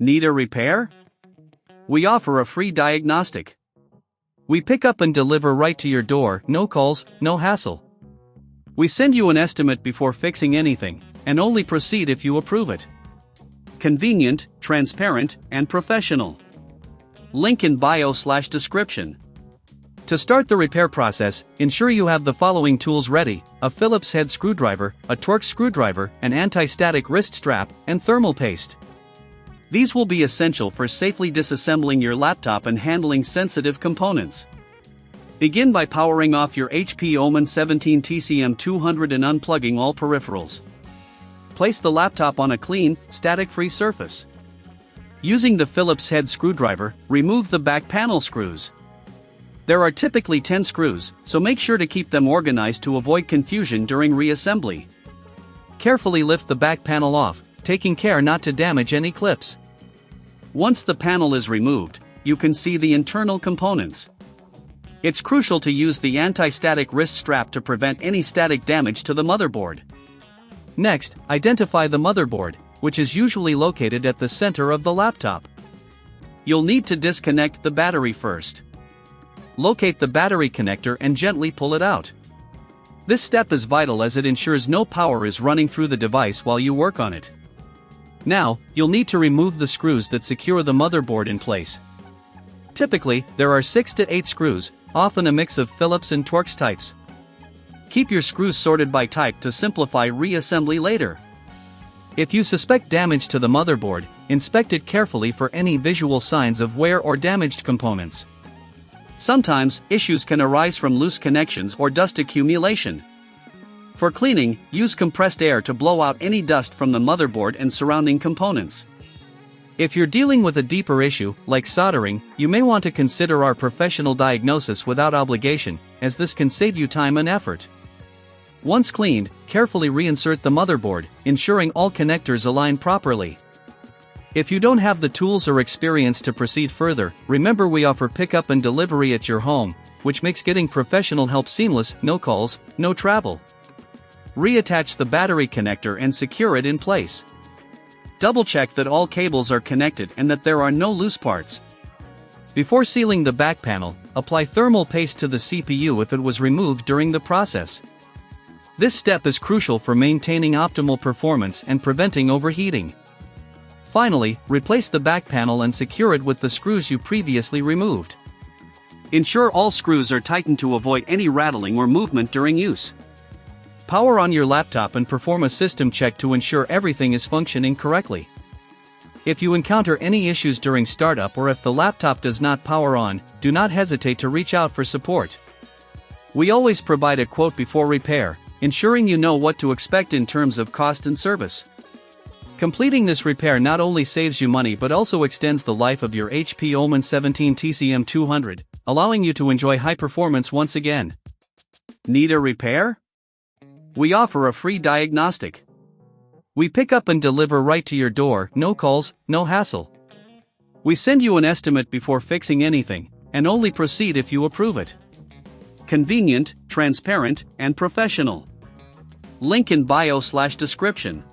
Need a repair? We offer a free diagnostic. We pick up and deliver right to your door, no calls, no hassle. We send you an estimate before fixing anything, and only proceed if you approve it. Convenient, transparent, and professional. Link in bio/description. To start the repair process, ensure you have the following tools ready: a Phillips head screwdriver, a Torx screwdriver, an anti-static wrist strap, and thermal paste. These will be essential for safely disassembling your laptop and handling sensitive components. Begin by powering off your HP Omen 17tcm200 and unplugging all peripherals. Place the laptop on a clean, static-free surface. Using the Phillips head screwdriver, remove the back panel screws. There are typically 10 screws, so make sure to keep them organized to avoid confusion during reassembly. Carefully lift the back panel off, taking care not to damage any clips. Once the panel is removed, you can see the internal components. It's crucial to use the anti-static wrist strap to prevent any static damage to the motherboard. Next, identify the motherboard, which is usually located at the center of the laptop. You'll need to disconnect the battery first. Locate the battery connector and gently pull it out. This step is vital as it ensures no power is running through the device while you work on it. Now, you'll need to remove the screws that secure the motherboard in place. Typically, there are 6 to 8 screws, often a mix of Phillips and Torx types. Keep your screws sorted by type to simplify reassembly later. If you suspect damage to the motherboard, inspect it carefully for any visual signs of wear or damaged components. Sometimes, issues can arise from loose connections or dust accumulation. For cleaning, use compressed air to blow out any dust from the motherboard and surrounding components. If you're dealing with a deeper issue, like soldering, you may want to consider our professional diagnosis without obligation, as this can save you time and effort. Once cleaned, carefully reinsert the motherboard, ensuring all connectors align properly. If you don't have the tools or experience to proceed further, remember we offer pickup and delivery at your home, which makes getting professional help seamless, no calls, no travel. Reattach the battery connector and secure it in place. Double-check that all cables are connected and that there are no loose parts. Before sealing the back panel, apply thermal paste to the CPU if it was removed during the process. This step is crucial for maintaining optimal performance and preventing overheating. Finally, replace the back panel and secure it with the screws you previously removed. Ensure all screws are tightened to avoid any rattling or movement during use. Power on your laptop and perform a system check to ensure everything is functioning correctly. If you encounter any issues during startup or if the laptop does not power on, do not hesitate to reach out for support. We always provide a quote before repair, ensuring you know what to expect in terms of cost and service. Completing this repair not only saves you money but also extends the life of your HP Omen 17tcm200, allowing you to enjoy high performance once again. Need a repair? We offer a free diagnostic. We pick up and deliver right to your door, no calls, no hassle. We send you an estimate before fixing anything, and only proceed if you approve it. Convenient, transparent, and professional. Link in bio/description.